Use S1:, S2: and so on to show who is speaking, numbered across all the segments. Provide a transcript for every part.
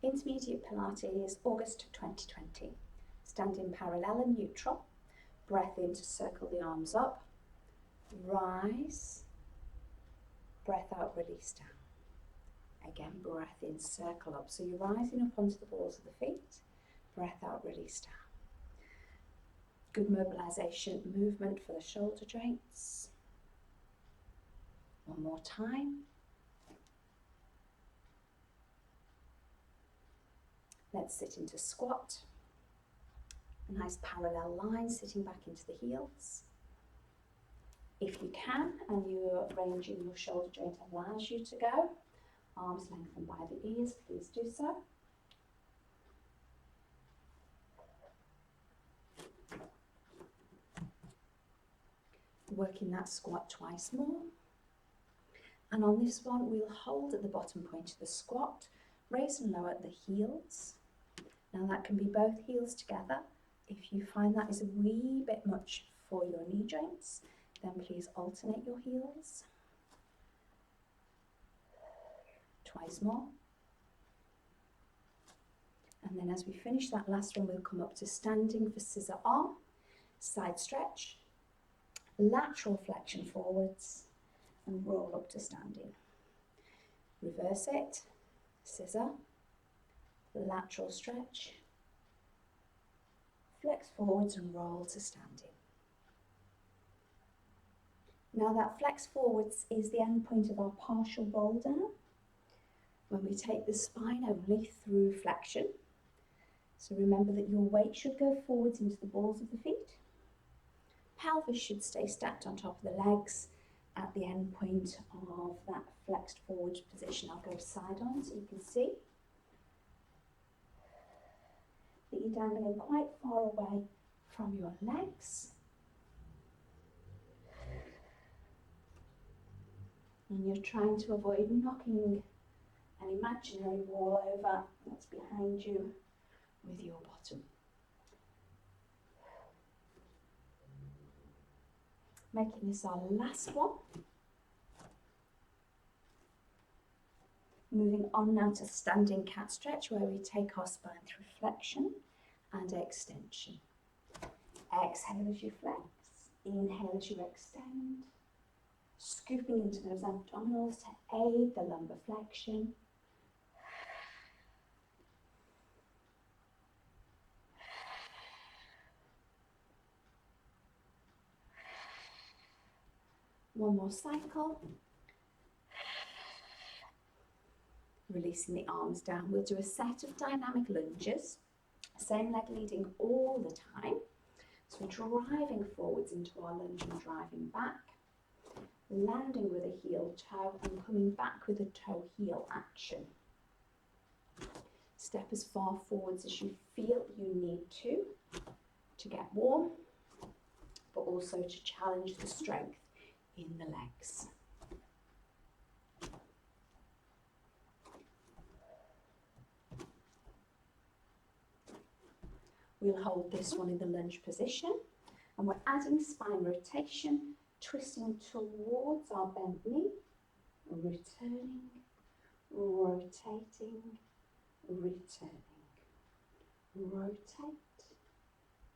S1: Intermediate Pilates, August 2020. Standing parallel and neutral. Breath in to circle the arms up. Rise. Breath out, release down. Again, breath in, circle up. So you're rising up onto the balls of the feet. Breath out, release down. Good mobilization, movement for the shoulder joints. One more time. Let's sit into squat. A nice parallel line, sitting back into the heels. If you can, and your range in your shoulder joint allows you to go, arms lengthened by the ears, please do so. Working that squat twice more. And on this one, we'll hold at the bottom point of the squat, raise and lower the heels. Now that can be both heels together. If you find that is a wee bit much for your knee joints, then please alternate your heels. Twice more. And then as we finish that last one, we'll come up to standing for scissor arm, side stretch, lateral flexion forwards, and roll up to standing. Reverse it, scissor, lateral stretch, flex forwards and roll to standing. Now that flex forwards is the end point of our partial roll down, when we take the spine only through flexion. So remember that your weight should go forwards into the balls of the feet. Pelvis should stay stacked on top of the legs at the end point of that flexed forward position. I'll go side on so you can see that you're dangling quite far away from your legs. And you're trying to avoid knocking an imaginary wall over that's behind you with your bottom. Making this our last one. Moving on now to standing cat stretch, where we take our spine through flexion and extension. Exhale as you flex, inhale as you extend, scooping into those abdominals to aid the lumbar flexion. One more cycle. Releasing the arms down. We'll do a set of dynamic lunges. Same leg leading all the time. So we're driving forwards into our lunge and driving back. Landing with a heel toe and coming back with a toe heel action. Step as far forwards as you feel you need to get warm, but also to challenge the strength in the legs. We'll hold this one in the lunge position, and we're adding spine rotation, twisting towards our bent knee, returning, rotating, returning, rotate,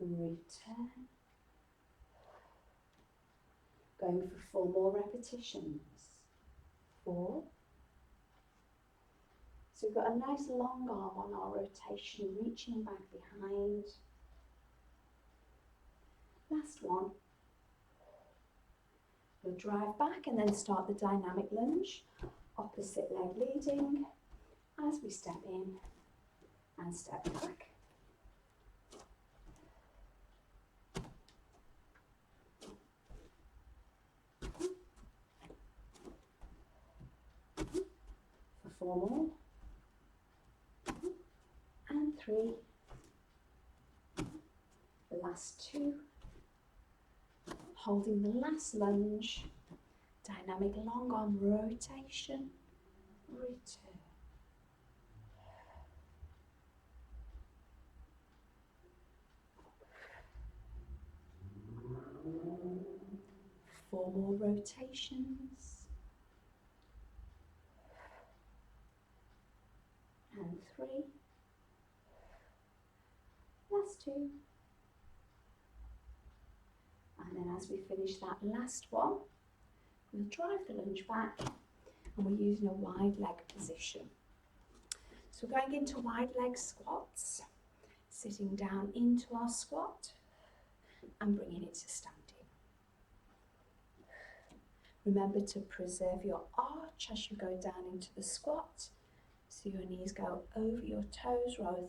S1: return. Going for 4 more repetitions. 4. So we've got a nice long arm on our rotation, reaching back behind. Last one. We'll drive back and then start the dynamic lunge. Opposite leg leading as we step in and step back. For 4 more. And 3. The last 2. Holding the last lunge. Dynamic long arm rotation. Return. Four more rotations. And 3. Last 2. And then as we finish that last one, we'll drive the lunge back and we're using a wide leg position. So we're going into wide leg squats, sitting down into our squat and bringing it to standing. Remember to preserve your arch as you go down into the squat, so your knees go over your toes rather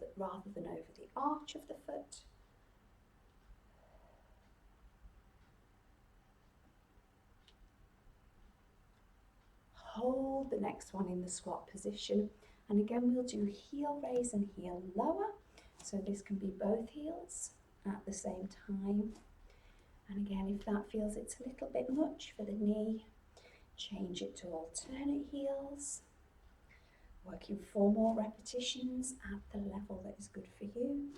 S1: than over the arch of the foot. Hold the next one in the squat position, and again we'll do heel raise and heel lower, so this can be both heels at the same time. And again, if that feels it's a little bit much for the knee, change it to alternate heels, working 4 more repetitions at the level that is good for you.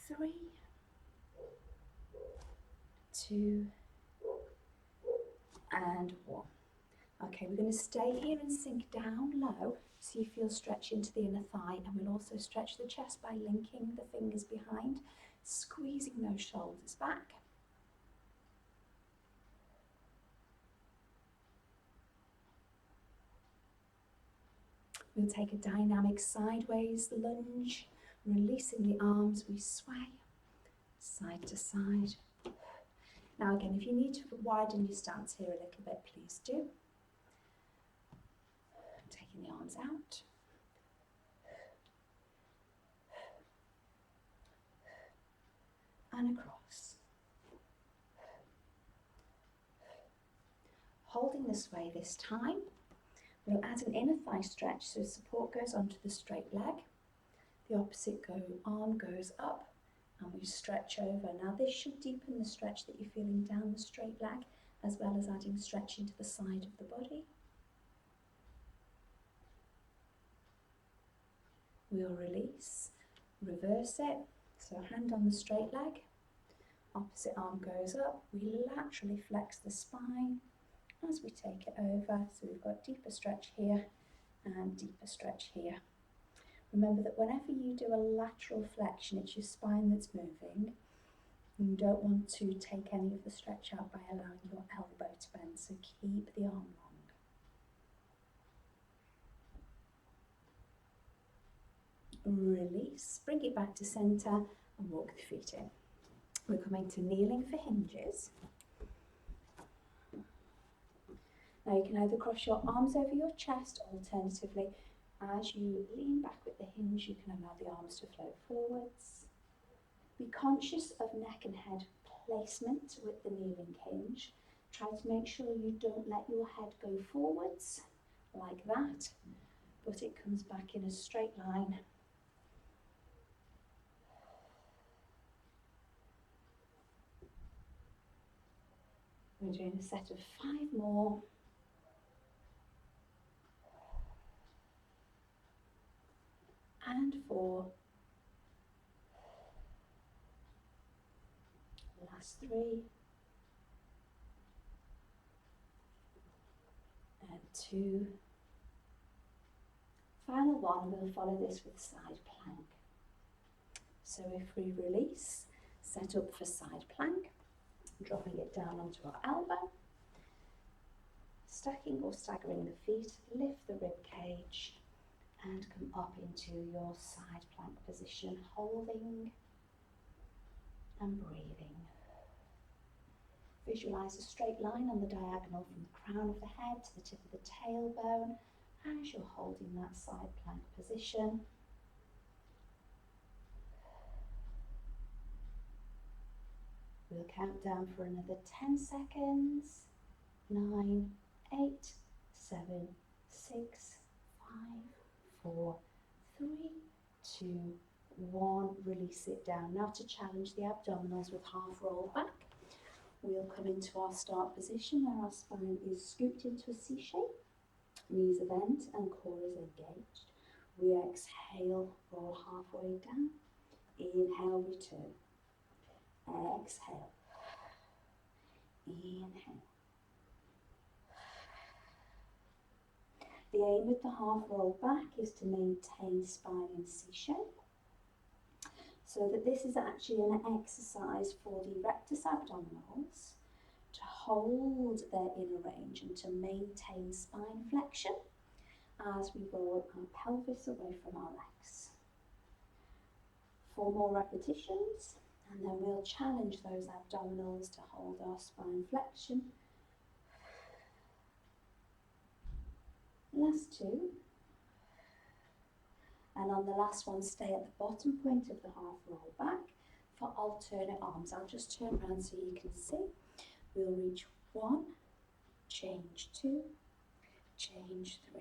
S1: 3, 2, and 1. Okay, we're going to stay here and sink down low so you feel stretch into the inner thigh, and we'll also stretch the chest by linking the fingers behind, squeezing those shoulders back. We'll take a dynamic sideways lunge, releasing the arms, we sway side to side. Now again, if you need to widen your stance here a little bit, please do. Taking the arms out. And across. Holding the sway this time, we'll add an inner thigh stretch so support goes onto the straight leg. The opposite arm goes up and we stretch over. Now this should deepen the stretch that you're feeling down the straight leg, as well as adding stretch into the side of the body. We'll release, reverse it, so hand on the straight leg, opposite arm goes up, we laterally flex the spine as we take it over, so we've got deeper stretch here and deeper stretch here. Remember that whenever you do a lateral flexion, it's your spine that's moving. You don't want to take any of the stretch out by allowing your elbow to bend, so keep the arm long. Release, bring it back to centre and walk the feet in. We're coming to kneeling for hinges. Now you can either cross your arms over your chest, alternatively, as you lean back with the hinge, you can allow the arms to float forwards. Be conscious of neck and head placement with the kneeling hinge. Try to make sure you don't let your head go forwards like that, but it comes back in a straight line. We're doing a set of 5 more. And 4. Last 3. And 2. Final one, we'll follow this with side plank. So if we release, set up for side plank, dropping it down onto our elbow, stacking or staggering the feet, lift the rib cage and come up into your side plank position, holding and breathing. Visualise a straight line on the diagonal from the crown of the head to the tip of the tailbone as you're holding that side plank position. We'll count down for another 10 seconds. 9, 8, 7, 6, 5, 4, 3, 2, 1. Release it down. Now to challenge the abdominals with half roll back. We'll come into our start position where our spine is scooped into a C shape. Knees are bent and core is engaged. We exhale, roll halfway down. Inhale, return. Exhale. Inhale. The aim with the half roll back is to maintain spine in C shape, so that this is actually an exercise for the rectus abdominals to hold their inner range and to maintain spine flexion as we roll our pelvis away from our legs. 4 more repetitions, and then we'll challenge those abdominals to hold our spine flexion. Last 2. And on the last one, stay at the bottom point of the half roll back for alternate arms. I'll just turn around so you can see. We'll reach 1, change 2, change 3,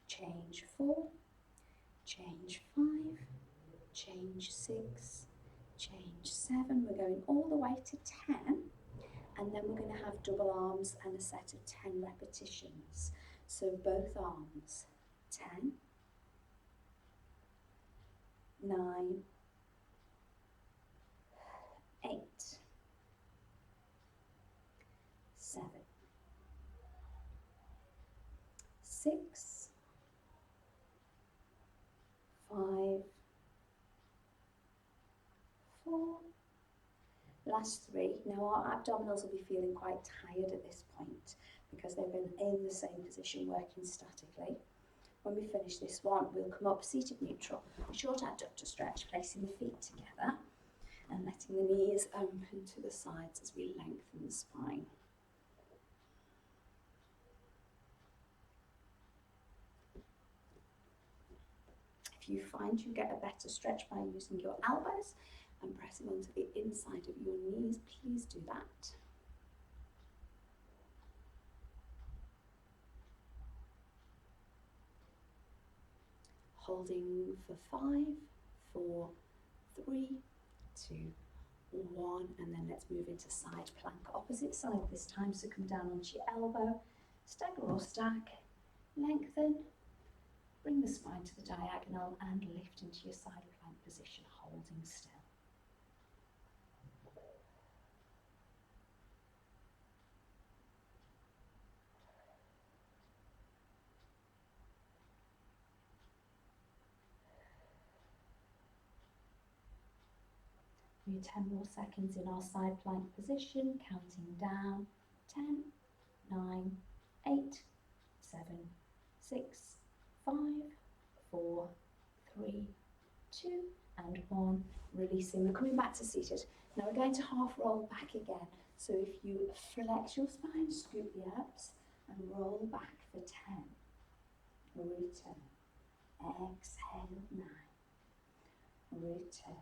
S1: change 4, change 5, change 6, change 7. We're going all the way to 10, and then we're going to have double arms and a set of 10 repetitions. So both arms, 10, 9, 8, 7, 6, 5, 4, last 3. Now our abdominals will be feeling quite tired at this point because they've been in the same position working statically. When we finish this one, we'll come up seated neutral, short adductor stretch, placing the feet together and letting the knees open to the sides as we lengthen the spine. If you find you get a better stretch by using your elbows and pressing onto the inside of your knees, please do that. Holding for 5, 4, 3, 2, 1, and then let's move into side plank. Opposite side this time, so come down onto your elbow, stagger or stack, lengthen, bring the spine to the diagonal and lift into your side plank position, holding still. Do 10 more seconds in our side plank position, counting down, 10, 9, 8, 7, 6, 5, 4, 3, 2, and 1. Releasing. We're coming back to seated. Now we're going to half roll back again. So if you flex your spine, scoop the abs, and roll back for 10. Return. Exhale, 9. Return.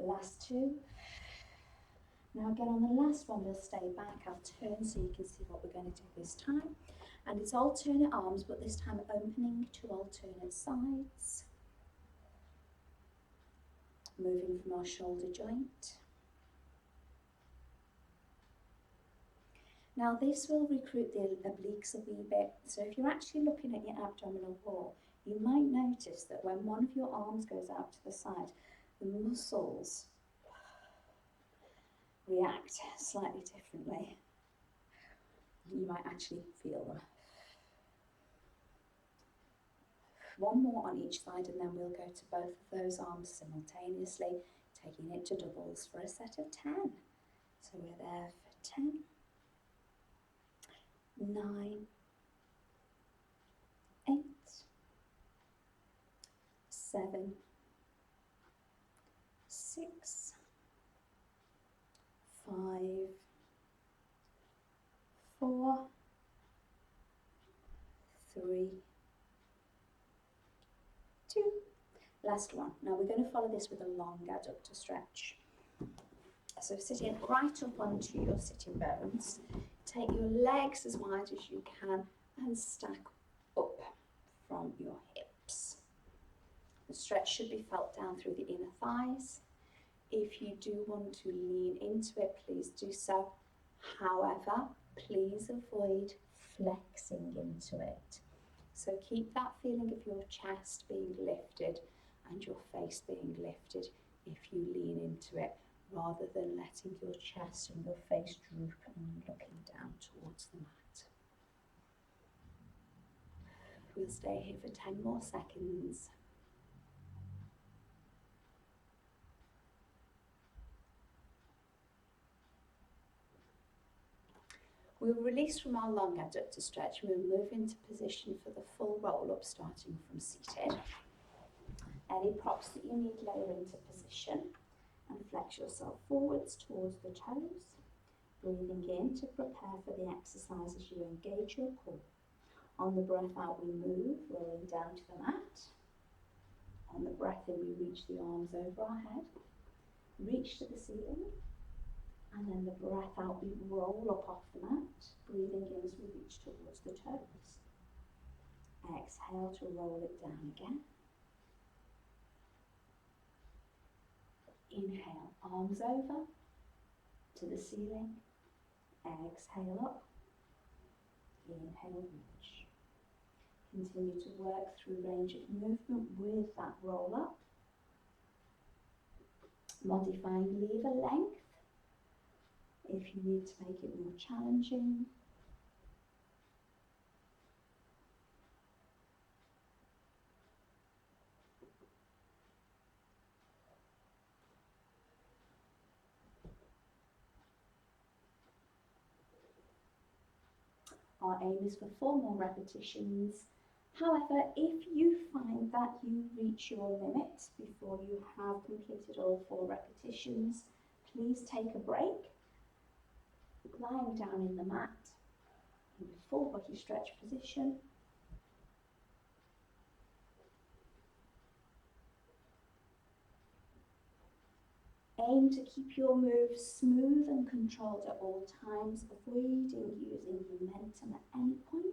S1: Last 2. Now again on the last one, we'll stay back. I'll turn so you can see what we're going to do this time. And it's alternate arms, but this time opening to alternate sides. Moving from our shoulder joint. Now this will recruit the obliques a wee bit. So if you're actually looking at your abdominal wall, you might notice that when one of your arms goes out to the side, the muscles react slightly differently. You might actually feel them. One more on each side and then we'll go to both of those arms simultaneously, taking it to doubles for a set of 10. So we're there for 10, 9, 8, 7, 6, 5, 4, 3, 2. Last one. Now we're going to follow this with a long adductor stretch. So sitting right up onto your sitting bones, take your legs as wide as you can and stack up from your hips. The stretch should be felt down through the inner thighs. If you do want to lean into it, please do so. However, please avoid flexing into it. So keep that feeling of your chest being lifted and your face being lifted if you lean into it, rather than letting your chest and your face droop and looking down towards the mat. We'll stay here for 10 more seconds. We'll release from our long adductor stretch. We'll move into position for the full roll up, starting from seated. Any props that you need, lower into position and flex yourself forwards towards the toes. Breathing in to prepare for the exercise as you engage your core. On the breath out, we move, rolling down to the mat. On the breath in, we reach the arms over our head, reach to the ceiling, and then the breath out, we roll up off the mat, breathing in as we reach towards the toes. Exhale to roll it down again. Inhale, arms over to the ceiling. Exhale up. Inhale, reach. Continue to work through range of movement with that roll up. Modifying lever length if you need to make it more challenging. Our aim is for 4 more repetitions. However, if you find that you reach your limit before you have completed all 4 repetitions, please take a break, lying down in the mat in full body stretch position. Aim to keep your moves smooth and controlled at all times, avoiding using momentum at any point.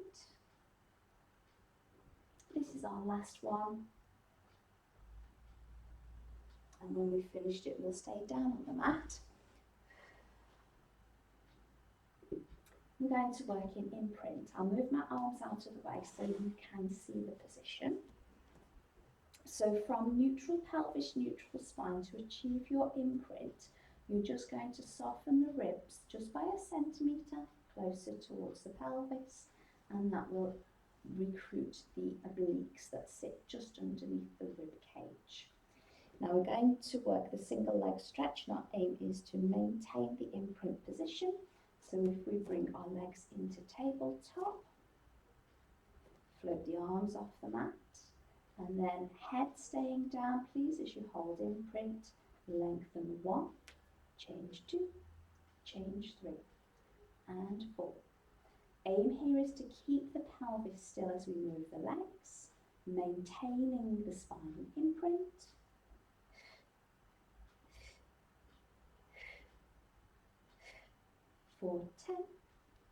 S1: This is our last one. And when we've finished it, we'll stay down on the mat. We're going to work in imprint. I'll move my arms out of the way so you can see the position. So from neutral pelvis, neutral spine, to achieve your imprint, you're just going to soften the ribs just by 1 centimetre closer towards the pelvis, and that will recruit the obliques that sit just underneath the rib cage. Now we're going to work the single leg stretch, and our aim is to maintain the imprint position. So if we bring our legs into tabletop, float the arms off the mat, and then head staying down, please, as you hold imprint. Lengthen 1, change 2, change 3, and 4. Aim here is to keep the pelvis still as we move the legs, maintaining the spine imprint. For 10,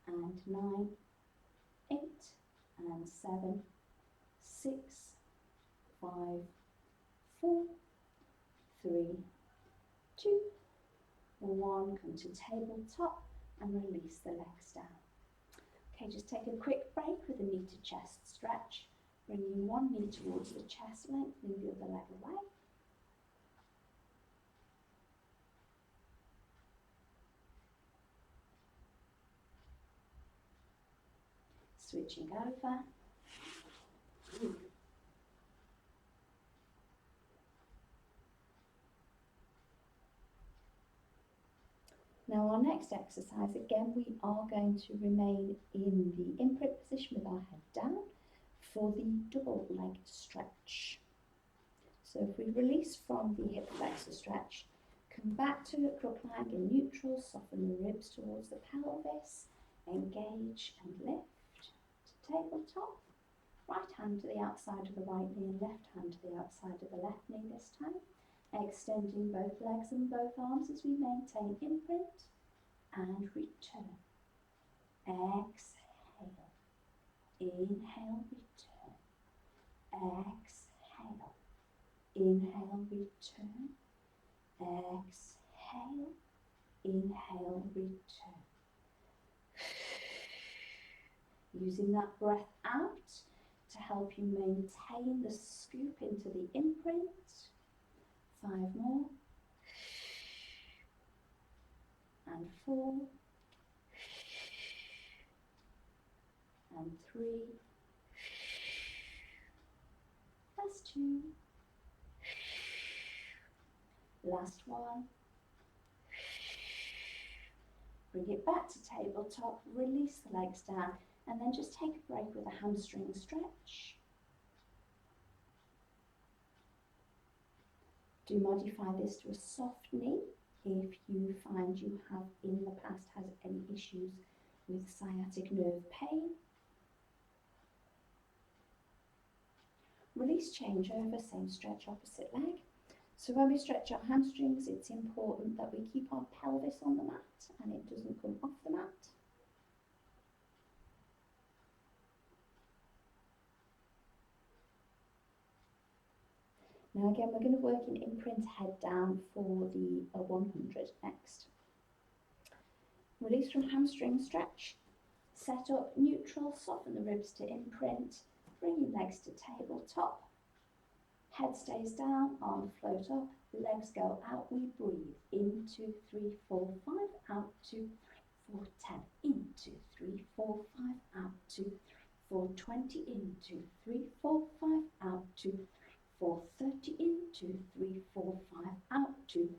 S1: and 9, 8, and 7, 6, 5, 4, 3, 2, 1. Come to tabletop and release the legs down. Okay, just take a quick break with a knee to chest stretch. Bringing one knee towards the chest, lengthening the other leg away. Switching over. Now our next exercise, again, we are going to remain in the imprint position with our head down for the double leg stretch. So if we release from the hip flexor stretch, come back to a crook leg in neutral, soften the ribs towards the pelvis, engage and lift to tabletop. Right hand to the outside of the right knee and left hand to the outside of the left knee this time. Extending both legs and both arms as we maintain imprint and return. Exhale. Inhale, return. Exhale. inhale, return, exhale, inhale, return. Using that breath out to help you maintain the scoop into the imprint. 5 more. And 4. And 3. Last 2. Last 1. Bring it back to tabletop, release the legs down, and then just take a break with a hamstring stretch. Do modify this to a soft knee if you find you have in the past had any issues with sciatic nerve pain. Release, change over, same stretch, opposite leg. So when we stretch our hamstrings, it's important that we keep our pelvis on the mat and it doesn't come off the mat. Now again, we're going to work in imprint head down for the 100 next. Release from hamstring stretch. Set up neutral, soften the ribs to imprint. Bring your legs to tabletop. Head stays down, arms float up, legs go out. We breathe. In, 2, 3, 4, 5. Out, 2, 3, 4, 10. In, 2, 3, 4, 5. Out, 2, 3, 4, 20. In, 2, 3, 4, 5. Out, 2, 3, 4, 30. In, 2, 3, 4, 5. Out, 2, 3,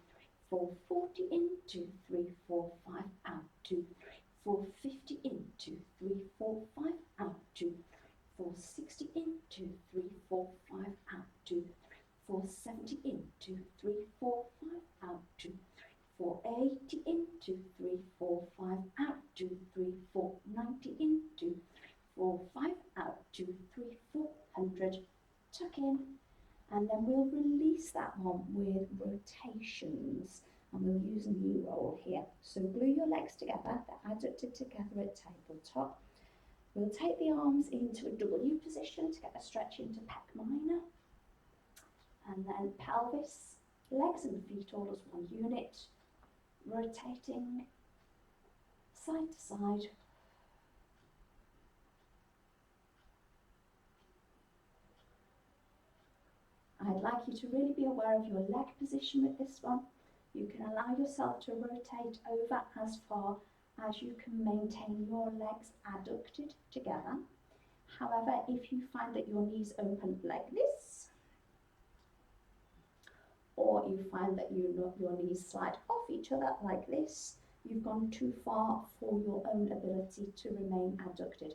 S1: 4, 40. In, 2, 3, 4, 5. Out, 2, 3, 4, 50. In, 2, 3, 4, 5. Out, 2, 3, 4, 60. In, 2, 3, 4, 5. Out, 2, 3, 4, 70. In, 2, 3, 4, 5. Out, 2, 3, 4, 80. In, 2, 3, 4, 5. Out, 2, 3, 4, 90. In, 2, 3, 4, 5. Out, 2, 3, 4, 100. Tuck in. And then we'll release that one with rotations. And we'll use a knee roll here. So glue your legs together, they're adducted together at tabletop. We'll take the arms into a W position to get a stretch into pec minor. And then pelvis, legs and feet all as one unit. Rotating side to side. I'd like you to really be aware of your leg position with this one. You can allow yourself to rotate over as far as you can maintain your legs adducted together. However, if you find that your knees open like this, or you find that your knees slide off each other like this, you've gone too far for your own ability to remain adducted.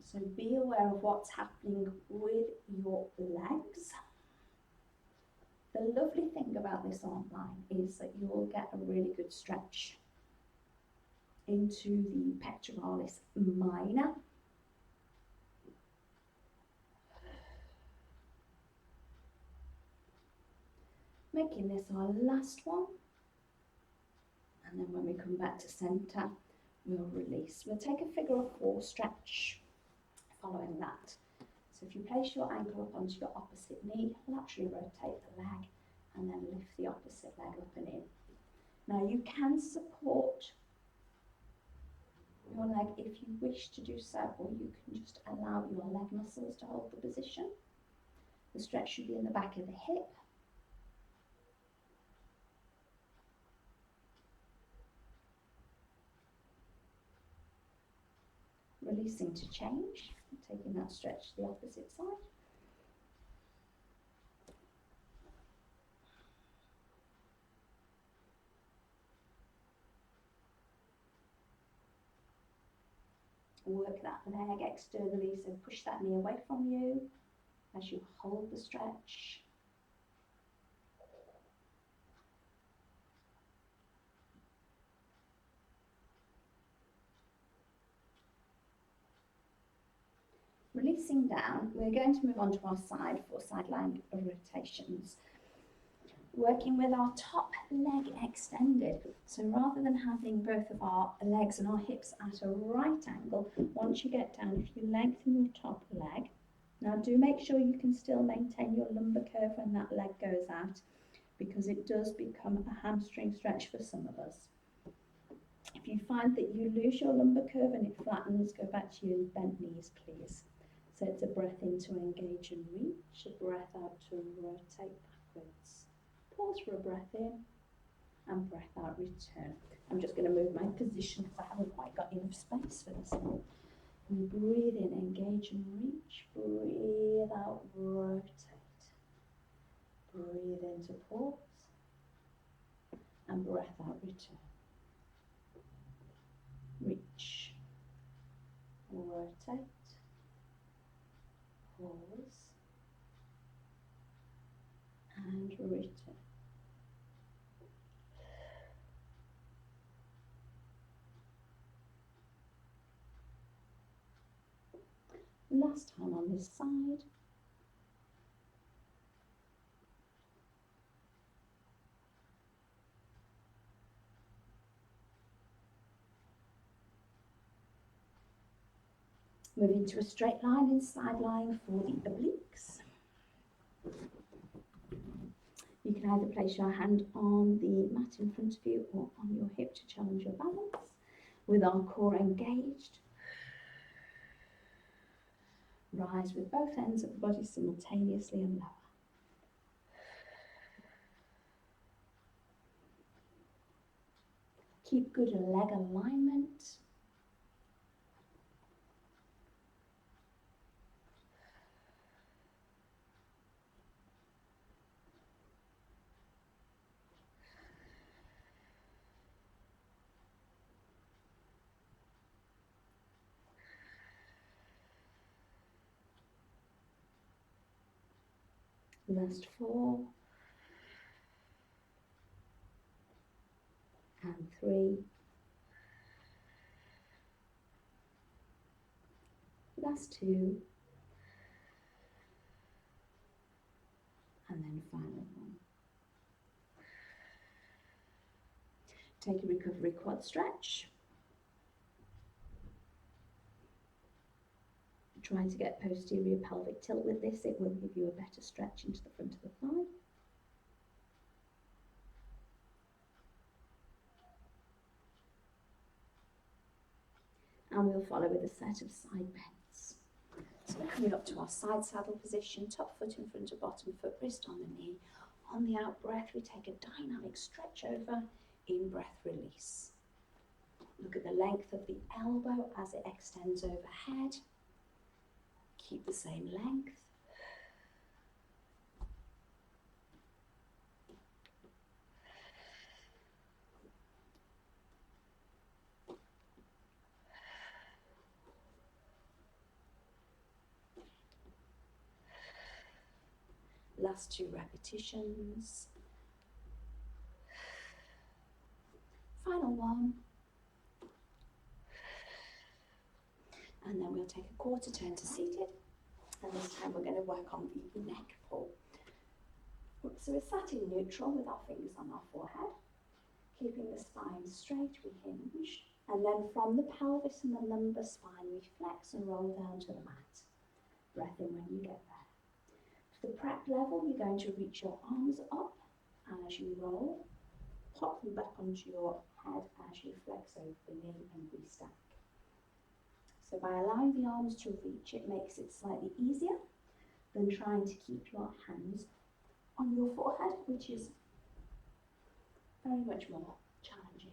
S1: So be aware of what's happening with your legs. The lovely thing about this arm line is that you'll get a really good stretch into the pectoralis minor. Making this our last one. And then when we come back to centre, we'll release. We'll take a figure of 4 stretch following that. So if you place your ankle up onto your opposite knee, laterally rotate the leg and then lift the opposite leg up and in. Now you can support your leg if you wish to do so, or you can just allow your leg muscles to hold the position. The stretch should be in the back of the hip. Releasing to change, taking that stretch to the opposite side. Work that leg externally, so push that knee away from you as you hold the stretch. Releasing down, we're going to move on to our side for sideline rotations. Working with our top leg extended. So rather than having both of our legs and our hips at a right angle, once you get down, if you lengthen your top leg, Now do make sure you can still maintain your lumbar curve when that leg goes out, because it does become a hamstring stretch for some of us. If you find that you lose your lumbar curve and it flattens, go back to your bent knees, please. So it's a breath in to engage and reach, a breath out to rotate backwards. Pause for a breath in and breath out, return. I'm just going to move my position because I haven't quite got enough space for this one. And breathe in, engage and reach. Breathe out, rotate. Breathe in to pause. And breath out, return. Reach. Rotate. Pause. And return. Last time on this side. Moving to a straight line inside lying for the obliques. You can either place your hand on the mat in front of you or on your hip to challenge your balance. With our core engaged, rise with both ends of the body simultaneously and lower. Keep good leg alignment. Last 4 and 3. Last 2 and then final 1. Take a recovery quad stretch. Try to get posterior pelvic tilt with this, it will give you a better stretch into the front of the thigh. And we'll follow with a set of side bends. So we're coming up to our side saddle position, top foot in front of bottom foot, wrist on the knee. On the out breath, we take a dynamic stretch over, in breath release. Look at the length of the elbow as it extends overhead. Keep the same length. Last 2 repetitions. Final 1. And then we'll take a quarter turn to seated. And this time we're going to work on the neck pull. So we're sat in neutral with our fingers on our forehead. Keeping the spine straight, we hinge. And then from the pelvis and the lumbar spine, we flex and roll down to the mat. Breath in when you get there. To the prac level, you're going to reach your arms up, and as you roll, pop them back onto your head as you flex over the knee and restack. So by allowing the arms to reach, it makes it slightly easier than trying to keep your hands on your forehead, which is very much more challenging.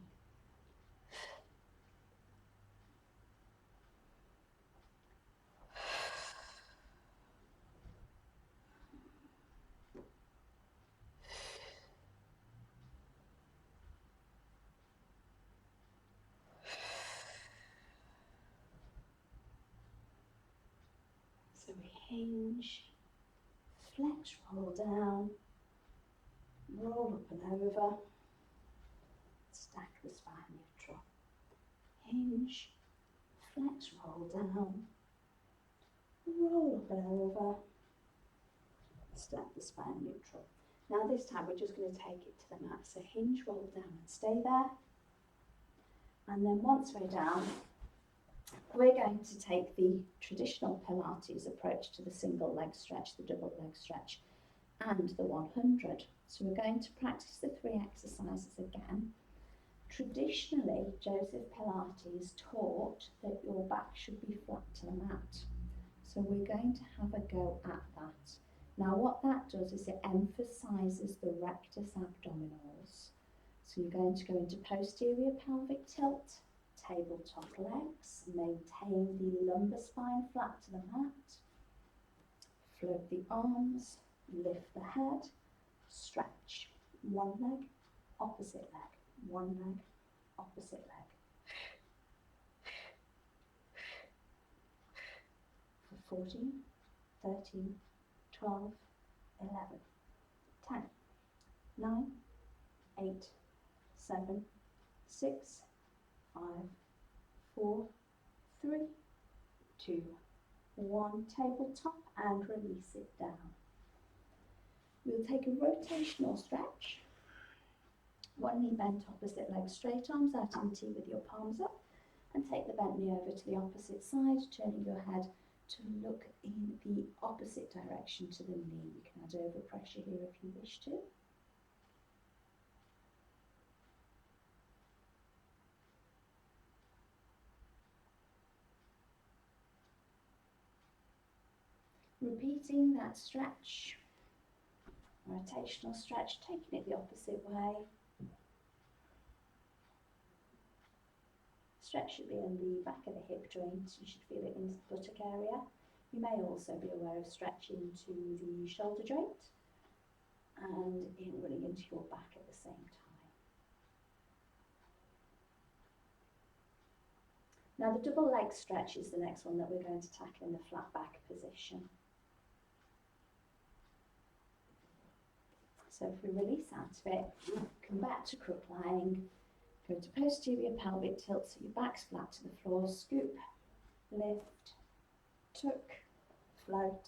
S1: So we hinge, flex, roll down, roll up and over, stack the spine neutral. Hinge, flex, roll down, roll up and over, stack the spine neutral. Now this time we're just going to take it to the mat. So hinge, roll down and stay there. And then once we're down, We're going to take the traditional Pilates approach to the single leg stretch, the double leg stretch, and the 100. So we're going to practice the 3 exercises again. Traditionally, Joseph Pilates taught that your back should be flat to the mat. So we're going to have a go at that. Now what that does is it emphasises the rectus abdominals. So you're going to go into posterior pelvic tilt, tabletop legs, maintain the lumbar spine flat to the mat, float the arms, lift the head, stretch, one leg, opposite leg, one leg, opposite leg. For 14, 13, 12, 11, 10, 9, 8, 7, 6, 5, 4, 3, 2, 1. Tabletop and release it down. We'll take a rotational stretch. One knee bent, opposite leg straight, arms out in T with your palms up, and take the bent knee over to the opposite side, turning your head to look in the opposite direction to the knee. You can add overpressure here if you wish to. Repeating that stretch, rotational stretch, taking it the opposite way. Stretch should be in the back of the hip joint. You should feel it in the buttock area. You may also be aware of stretching to the shoulder joint and running into your back at the same time. Now the double leg stretch is the next one that we're going to tackle in the flat back position. So if we release out of it, come back to crook lying, go to posterior pelvic tilt so your back's flat to the floor, scoop, lift, tuck, float,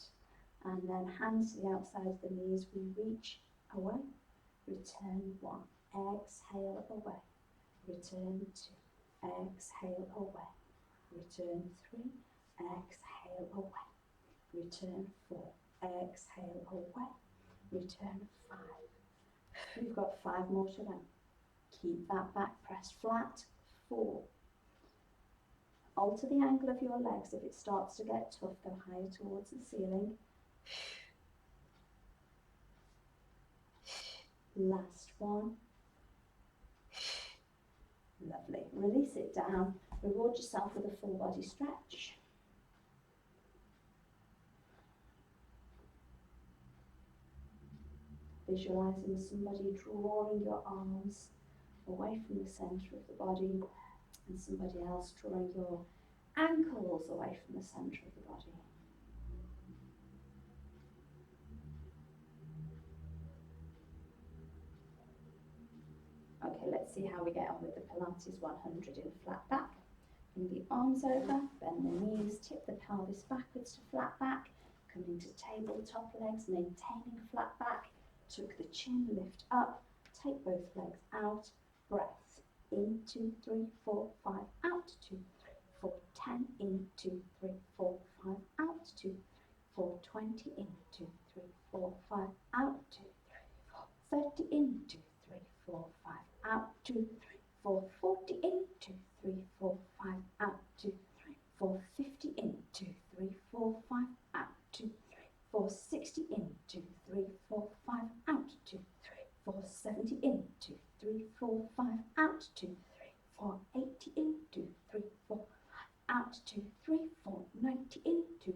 S1: and then hands to the outside of the knees, we reach away, return 1, exhale away, return 2, exhale away, return 3, exhale away, return 4, exhale away, return 5. We've got 5 more to go. Keep that back pressed flat. 4. Alter the angle of your legs. If it starts to get tough, go higher towards the ceiling. Last one. Lovely. Release it down. Reward yourself with a full body stretch. Visualizing somebody drawing your arms away from the centre of the body, and somebody else drawing your ankles away from the centre of the body. Okay, let's see how we get on with the Pilates 100 in flat back. Bring the arms over, bend the knees, tip the pelvis backwards to flat back, come into tabletop legs, maintaining flat back, tuck the chin, lift up, take both legs out, breath, in, 2, 3, 4, 5, out, 2, 3, 4, 10, in, 2, 3, 4, 5, out, 2, 3, 4, 20, in, 2, 3, 4, 5, out, 2, 3, 4, 30, in, 2, 3, 4, 5, out, 2, 3, 4, 40, in, 2, 3, 4, 5, out, 2, 3, 4, 50, in, 2, 3, 4, 5, out, 2, 3, 4, 60, in, 2, 3, 4, 5, out, 2, 3, 4, 70, in, 2, 3, 4, 5, out, 2, 3, 4, 80, in, 2, 3, 4, out, 2, 3, 4, 90, in, 2, 3,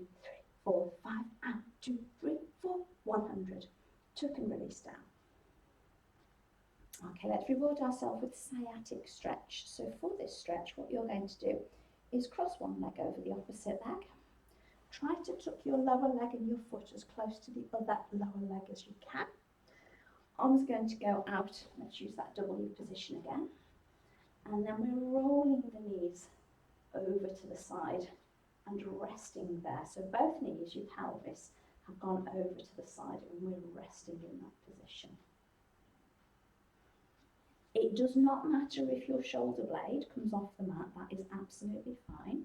S1: 4, 5, out, 2, 3, 4, 100. Tuck and release down. Okay, let's reward ourselves with sciatic stretch. So for this stretch, what you're going to do is cross one leg over the opposite leg. Try to tuck your lower leg and your foot as close to the other lower leg as you can. Arms are going to go out. Let's use that W position again. And then we're rolling the knees over to the side and resting there. So both knees, your pelvis, have gone over to the side and we're resting in that position. It does not matter if your shoulder blade comes off the mat, that is absolutely fine.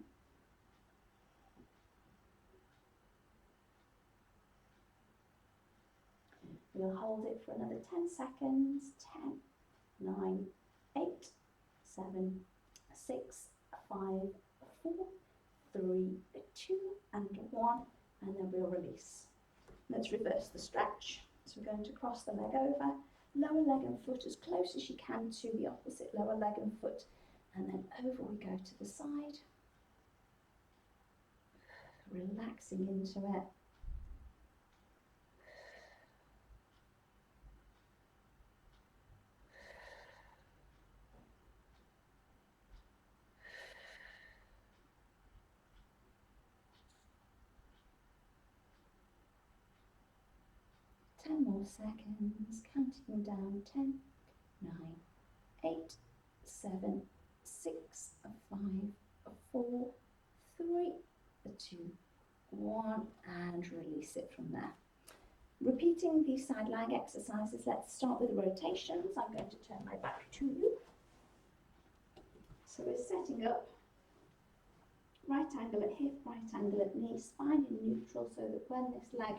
S1: We'll hold it for another 10 seconds. 10, 9, 8, 7, 6, 5, 4, 3, 2, and 1, and then we'll release. Let's reverse the stretch. So we're going to cross the leg over, lower leg and foot as close as you can to the opposite lower leg and foot, and then over we go to the side, relaxing into it. More seconds, counting down. 10, 9, 8, 7, 6, 5, 4, 3, 2, 1, and release it from there. Repeating these side lying exercises, let's start with the rotations. I'm going to turn my back to you. So we're setting up, right angle at hip, right angle at knee, spine in neutral, so that when this leg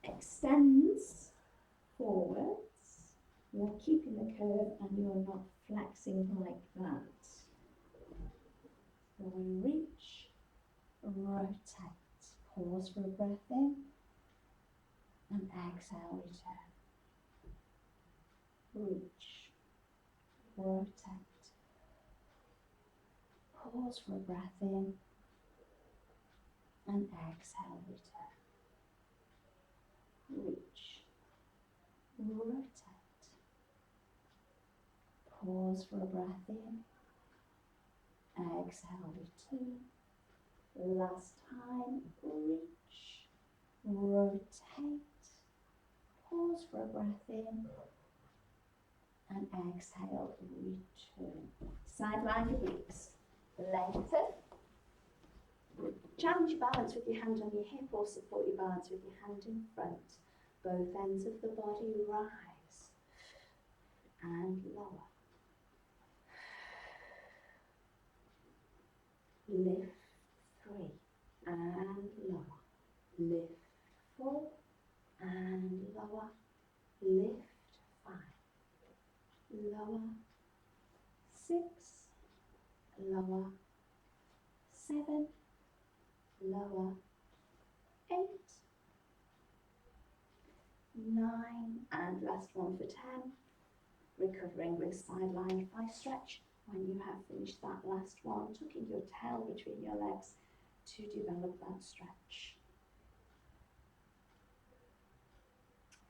S1: extends forwards, you're keeping the curve and you're not flexing like that. So we reach, rotate, pause for a breath in, and exhale, return. Reach, rotate, pause for a breath in, and exhale, return. Reach, rotate, pause for a breath in, exhale, return. Last time, reach, rotate, pause for a breath in, and exhale, return. Side lying obliques, lengthen. Challenge your balance with your hand on your hip or support your balance with your hand in front. Both ends of the body rise and lower. Lift 3 and lower. Lift 4 and lower. Lift 5. Lower. 6. Lower. 7. Lower. 8. 9, and last one for 10. Recovering with side lying thigh stretch. When you have finished that last one, tucking your tail between your legs to develop that stretch.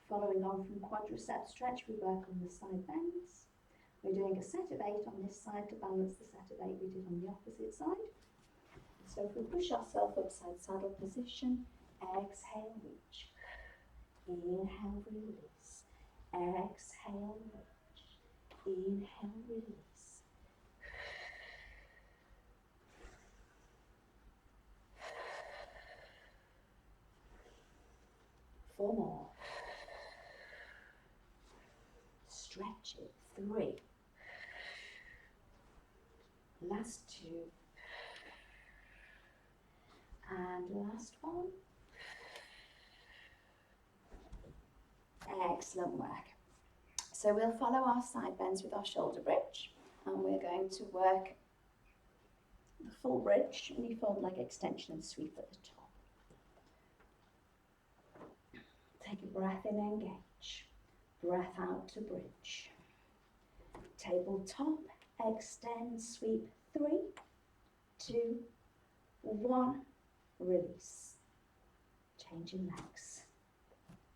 S1: Following on from quadricep stretch, we work on the side bends. We're doing a set of 8 on this side to balance the set of 8 we did on the opposite side. So if we push ourselves upside saddle position, exhale, reach. Inhale, release. Exhale, reach. Inhale, release. Four more. Stretch it. 3. Last 2. And last one. Excellent work. So we'll follow our side bends with our shoulder bridge, and we're going to work the full bridge, knee fold, leg extension and sweep at the top. Take a breath in, engage. Breath out to bridge. Tabletop, extend, sweep. 3, 2, 1, release. Changing legs.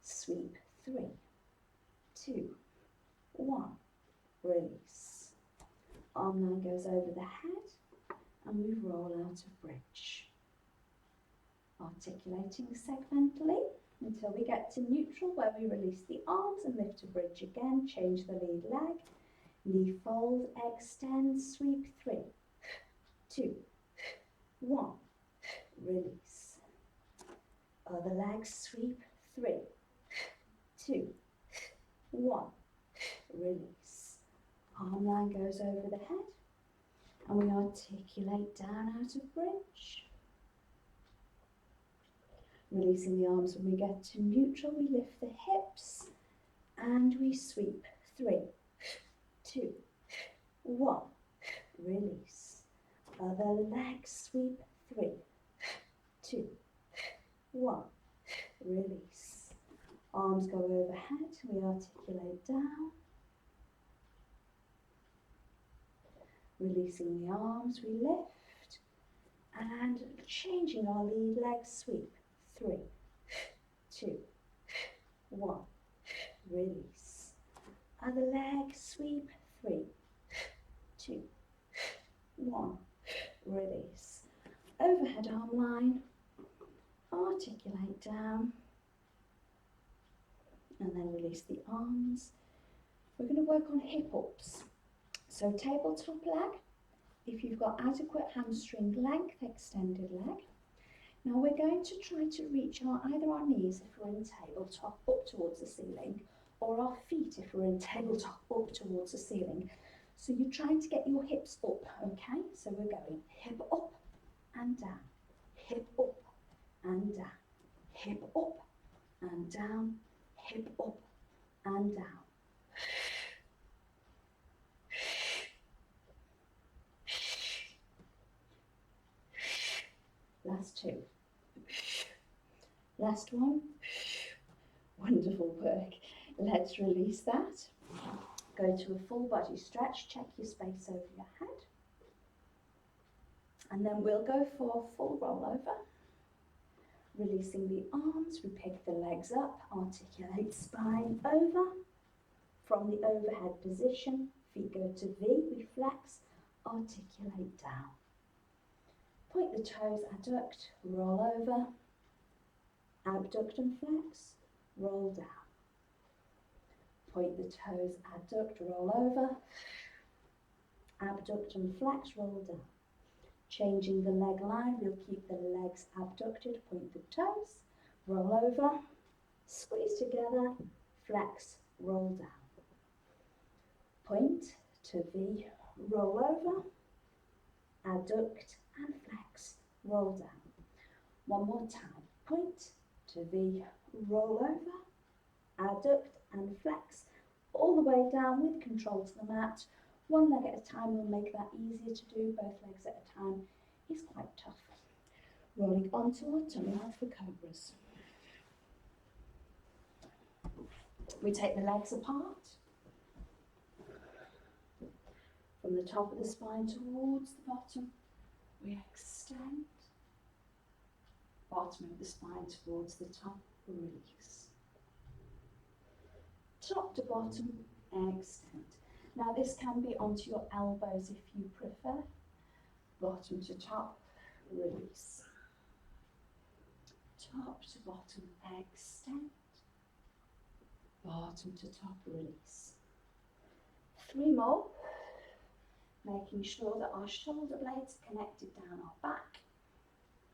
S1: Sweep. 3, 2, 1, release. Arm line goes over the head and we roll out of bridge. Articulating segmentally until we get to neutral, where we release the arms and lift to bridge again. Change the lead leg. Knee fold, extend, sweep. 3, 2, 1, release. Other leg, sweep. 3, 2, 1, release. Arm line goes over the head and we articulate down out of bridge. Releasing the arms when we get to neutral, we lift the hips and we sweep. 3, 2, 1. Release. Other leg sweep. 3, 2, 1. Release. Arms go overhead. We articulate down. Releasing the arms, we lift. And changing our lead leg sweep. 3, 2, 1. Release. Other leg sweep. 3, 2, 1. Release. Overhead arm line. Articulate down. And then release the arms. We're going to work on hip ups. So tabletop leg. If you've got adequate hamstring length, extended leg. Now we're going to try to reach either our knees if we're in tabletop up towards the ceiling, or our feet if we're in tabletop up towards the ceiling. So you're trying to get your hips up, okay? So we're going hip up and down, hip up and down, hip up and down, hip up and down. Last 2. Last one. Wonderful work. Let's release that. Go to a full body stretch. Check your space over your head. And then we'll go for a full rollover. Releasing the arms, we pick the legs up, articulate spine over. From the overhead position, feet go to V, we flex, articulate down. Point the toes, adduct, roll over, abduct and flex, roll down. Point the toes, adduct, roll over, abduct and flex, roll down. Changing the leg line, we'll keep the legs abducted, point the toes, roll over, squeeze together, flex, roll down. Point to V, roll over, adduct and flex, roll down. One more time, point to V, roll over, adduct and flex, all the way down with control to the mat. One leg at a time will make that easier to do, both legs at a time is quite tough. Rolling onto our tummy line for cobras. We take the legs apart. From the top of the spine towards the bottom, we extend. Bottom of the spine towards the top, release. Top to bottom, extend. Now this can be onto your elbows if you prefer. Bottom to top, release. Top to bottom, extend. Bottom to top, release. 3 more. Making sure that our shoulder blades are connected down our back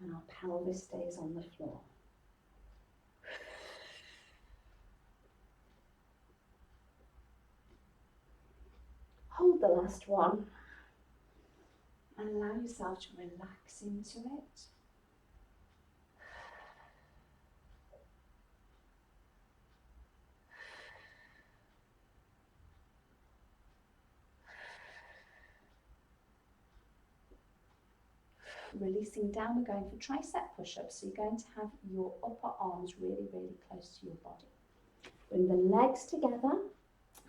S1: and our pelvis stays on the floor. Hold the last one and allow yourself to relax into it. Releasing down, we're going for tricep push-ups. So you're going to have your upper arms really, really close to your body. Bring the legs together,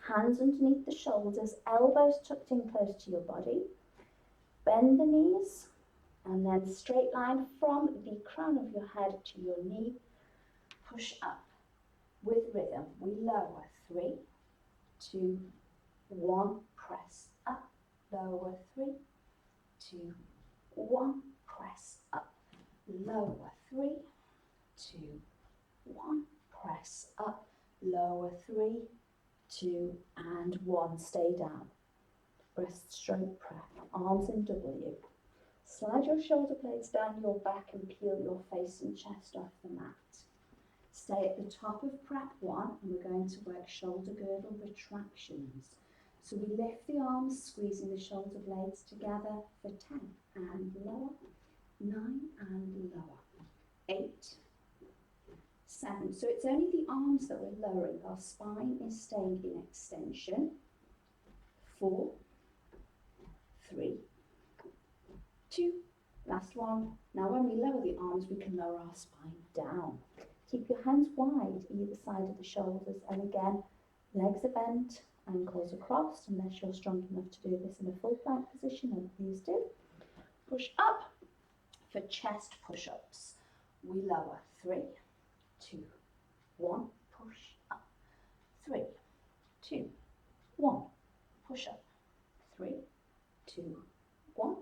S1: hands underneath the shoulders, elbows tucked in close to your body. Bend the knees and then straight line from the crown of your head to your knee. Push up with rhythm. We lower. 3, 2, 1. Press up. Lower. 3, 2, 1. Press up. Lower. 3, 2, 1. Press up. Lower. 3, 2, and 1. Stay down. Breaststroke prep. Arms in W. Slide your shoulder blades down your back and peel your face and chest off the mat. Stay at the top of prep 1 and we're going to work shoulder girdle retractions. So we lift the arms, squeezing the shoulder blades together for 10 and lower, 9 and lower, 8, 7. So it's only the arms that we're lowering. Our spine is staying in extension. 4, 3, 2, last one. Now when we lower the arms, we can lower our spine down. Keep your hands wide either side of the shoulders, and again, legs are bent, ankles are crossed, unless you're strong enough to do this in a full plank position, and please do. Push up. For chest push-ups, we lower. 3, 2, 1, push up. 3, 2, 1, push up. 3, 2, 1,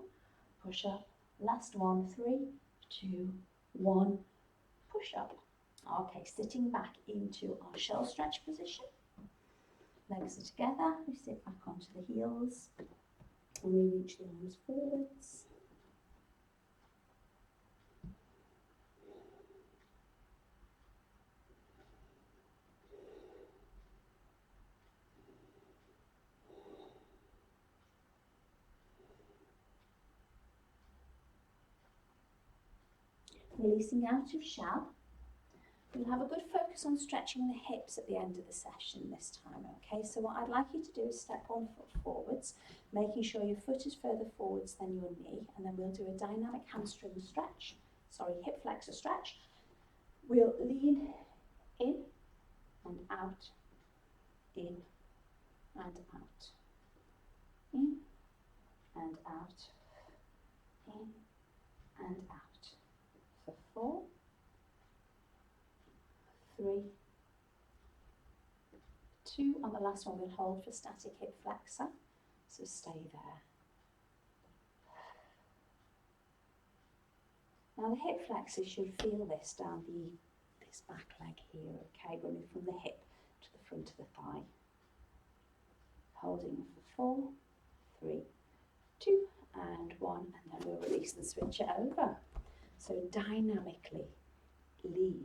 S1: push up. Last one. 3, 2, 1, push up. Okay, sitting back into our shell stretch position. Legs are together. We sit back onto the heels and we reach the arms forwards. Releasing out of shell. We'll have a good focus on stretching the hips at the end of the session this time, okay? So what I'd like you to do is step 1 foot forwards, making sure your foot is further forwards than your knee, and then we'll do a dynamic hamstring stretch, hip flexor stretch. We'll lean in and out, in and out, in and out, in and out. For 4, 3, 2, on the last one we'll hold for static hip flexor, so stay there. Now the hip flexor should feel this down this back leg here, okay, running from the hip to the front of the thigh. Holding for 4, 3, 2, and 1, and then we'll release and switch it over. So dynamically lean,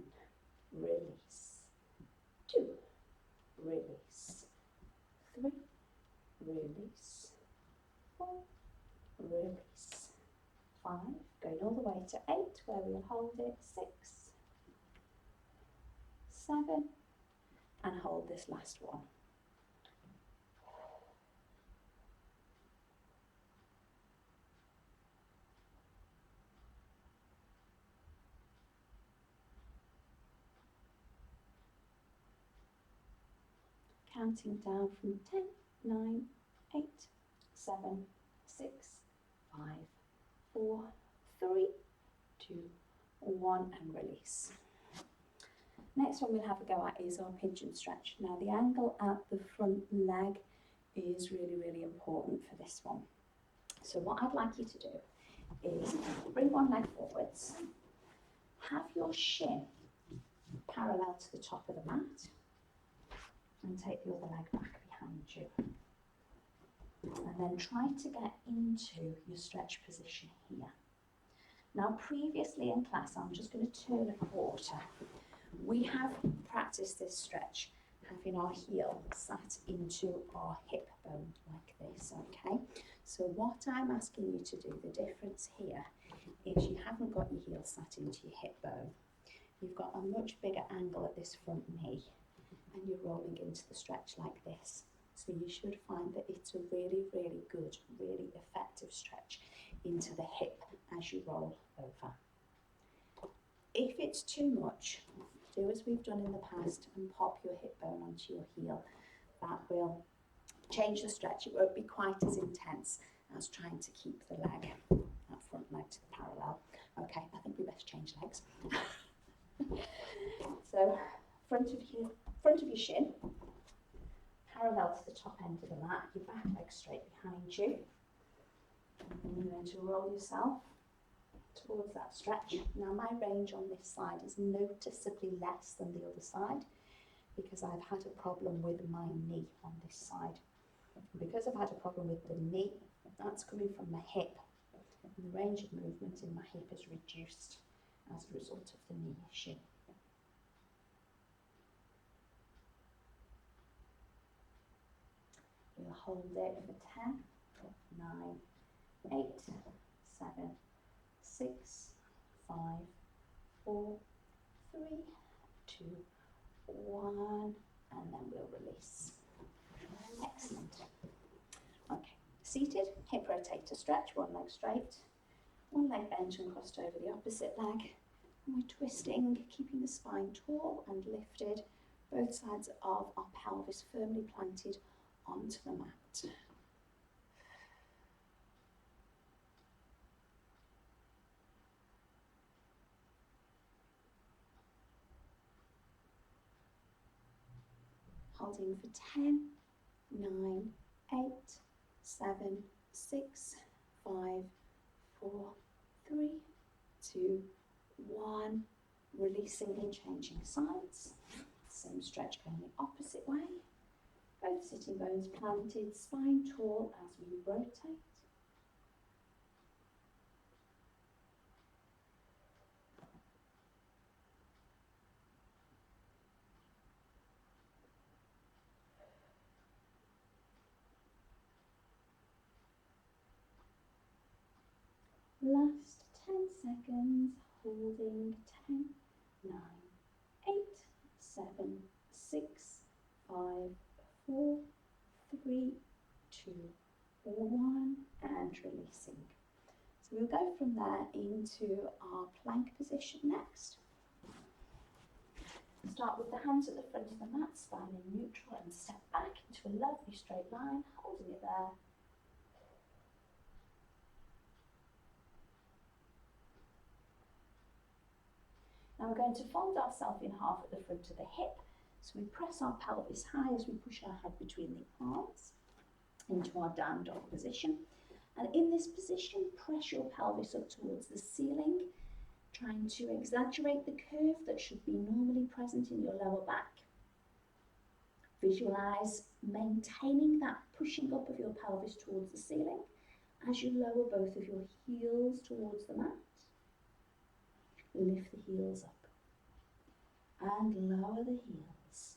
S1: release, 2, release, 3, release, 4, release, 5, going all the way to 8 where we'll hold it, 6, 7, and hold this last one. Counting down from 10, 9, 8, 7, 6, 5, 4, 3, 2, 1, and release. Next one we'll have a go at is our pigeon stretch. Now the angle at the front leg is really, really important for this one. So what I'd like you to do is bring one leg forwards, have your shin parallel to the top of the mat, and take the other leg back behind you. And then try to get into your stretch position here. Now previously in class, I'm just going to turn a quarter. We have practiced this stretch, having our heel sat into our hip bone like this, okay? So what I'm asking you to do, the difference here, is you haven't got your heel sat into your hip bone. You've got a much bigger angle at this front knee, and you're rolling into the stretch like this. So you should find that it's a really, really good, really effective stretch into the hip as you roll over. If it's too much, do as we've done in the past and pop your hip bone onto your heel. That will change the stretch. It won't be quite as intense as trying to keep the leg, that front leg, to the parallel. Okay, I think we best change legs. So front of your shin, parallel to the top end of the mat, your back leg straight behind you. And you're going to roll yourself towards that stretch. Now my range on this side is noticeably less than the other side because I've had a problem with my knee on this side. Because I've had a problem with the knee, that's coming from the hip. And the range of movement in my hip is reduced as a result of the knee issue. We'll hold it for 10, 9, 8, 7, 6, 5, 4, 3, 2, 2, 1, and then we'll release. Excellent. Okay, seated, hip rotator stretch, one leg straight, one leg bent and crossed over the opposite leg. And we're twisting, keeping the spine tall and lifted, both sides of our pelvis firmly planted onto the mat. Holding for 10, 9, 8, 7, 6, 5, 4, 3, 2, 1. Releasing and changing sides. Same stretch going the opposite way. Both sitting bones planted, spine tall as we rotate. Last 10 seconds, holding 10, 9, 8, 7, 6, 5, 4, 3, 2, 1, and releasing. So we'll go from there into our plank position next. Start with the hands at the front of the mat, spine in neutral, and step back into a lovely straight line, holding it there. Now we're going to fold ourselves in half at the front of the hip. So we press our pelvis high as we push our head between the arms into our down dog position. And in this position, press your pelvis up towards the ceiling, trying to exaggerate the curve that should be normally present in your lower back. Visualize maintaining that pushing up of your pelvis towards the ceiling as you lower both of your heels towards the mat. Lift the heels up and lower the heels.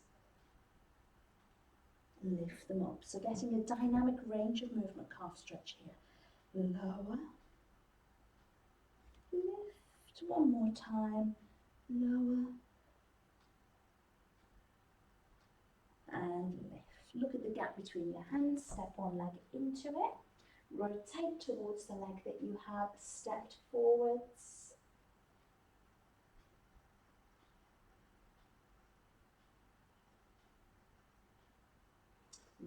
S1: Lift them up. So getting a dynamic range of movement, calf stretch here. Lower, lift, one more time, lower, and lift. Look at the gap between your hands, step one leg into it, rotate towards the leg that you have stepped forwards.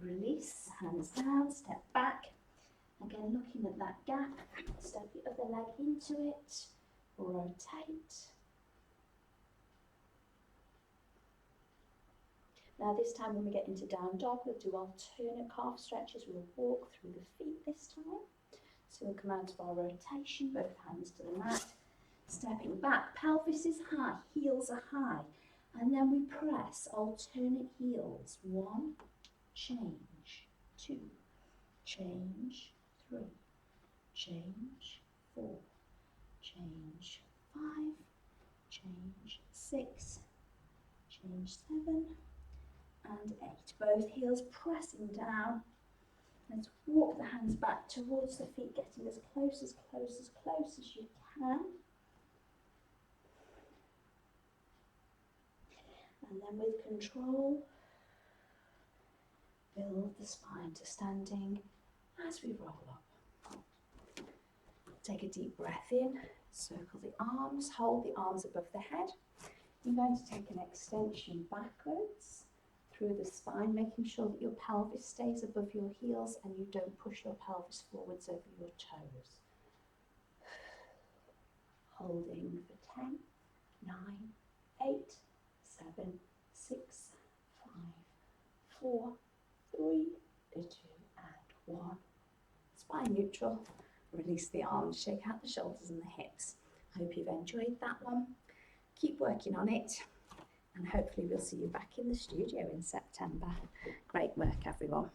S1: Release, hands down, step back. Again, looking at that gap, step the other leg into it, rotate. Now this time when we get into down dog, we'll do alternate calf stretches. We'll walk through the feet this time. So we'll come out of our rotation, both hands to the mat, stepping back, pelvis is high, heels are high, and then we press alternate heels. 1, change, 2, change, 3, change, 4, change, 5, change, 6, change, 7, and 8. Both heels pressing down. Let's walk the hands back towards the feet, getting as close as you can. And then with control, build the spine to standing as we roll up. Take a deep breath in, circle the arms, hold the arms above the head. You're going to take an extension backwards through the spine, making sure that your pelvis stays above your heels and you don't push your pelvis forwards over your toes. Holding for 10, 9, 8, 7, 6, 5, 4, 3, 2, and 1. Spine neutral. Release the arms, shake out the shoulders and the hips. I hope you've enjoyed that one. Keep working on it, and hopefully we'll see you back in the studio in September. Great work, everyone.